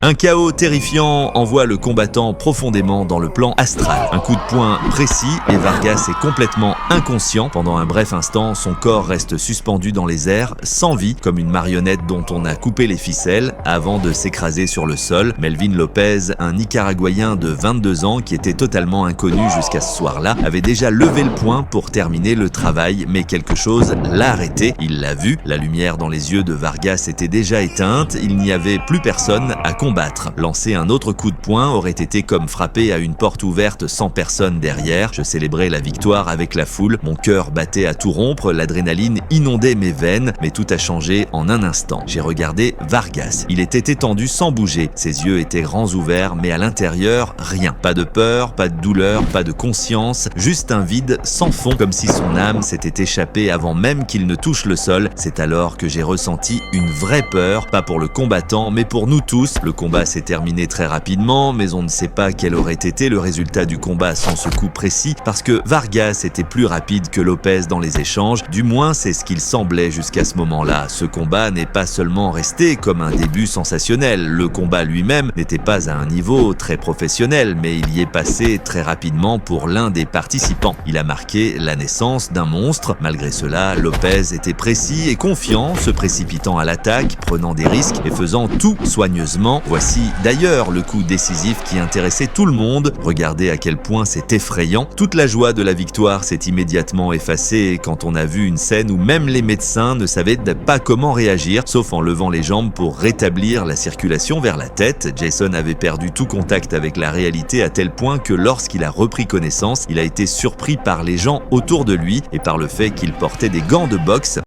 Un chaos terrifiant envoie le combattant profondément dans le plan astral. Un coup de poing précis et Vargas est complètement inconscient. Pendant un bref instant, son corps reste suspendu dans les airs, sans vie, comme une marionnette dont on a coupé les ficelles, avant de s'écraser sur le sol. Melvin Lopez, un Nicaraguayen de 22 ans qui était totalement inconnu jusqu'à ce soir-là, avait déjà levé le poing pour terminer le travail, mais quelque chose l'a arrêté. Il l'a vu, la lumière dans les yeux de Vargas était déjà éteinte, il n'y avait plus personne à combattre. Lancer un autre coup de poing aurait été comme frapper à une porte ouverte sans personne derrière. Je célébrais la victoire avec la foule, mon cœur battait à tout rompre, l'adrénaline inondait mes veines, mais tout a changé en un instant. J'ai regardé Vargas. Il était étendu sans bouger, ses yeux étaient grands ouverts, mais à l'intérieur, rien. Pas de peur, pas de douleur, pas de conscience, juste un vide sans fond, comme si son âme s'était échappée avant même qu'il ne touche le sol. C'est alors que j'ai ressenti une vraie peur, pas pour le combattant, mais pour nous tous. Le combat s'est terminé très rapidement, mais on ne sait pas quel aurait été le résultat du combat sans ce coup précis, parce que Vargas était plus rapide que Lopez dans les échanges, du moins c'est ce qu'il semblait jusqu'à ce moment-là. Ce combat n'est pas seulement resté comme un début sensationnel, le combat lui-même n'était pas à un niveau très professionnel, mais il y est passé très rapidement pour l'un des participants. Il a marqué la naissance d'un monstre. Malgré cela, Lopez était précis et confiant, se précipitant à l'attaque, prenant des risques et faisant tout soigneusement. Voici d'ailleurs le coup décisif qui intéressait tout le monde. Regardez à quel point c'est effrayant. Toute la joie de la victoire s'est immédiatement effacée quand on a vu une scène où même les médecins ne savaient pas comment réagir, sauf en levant les jambes pour rétablir la circulation vers la tête. Jason avait perdu tout contact avec la réalité à tel point que lorsqu'il a repris connaissance, il a été surpris par les gens autour de lui et par le fait qu'il portait des gants de boxe.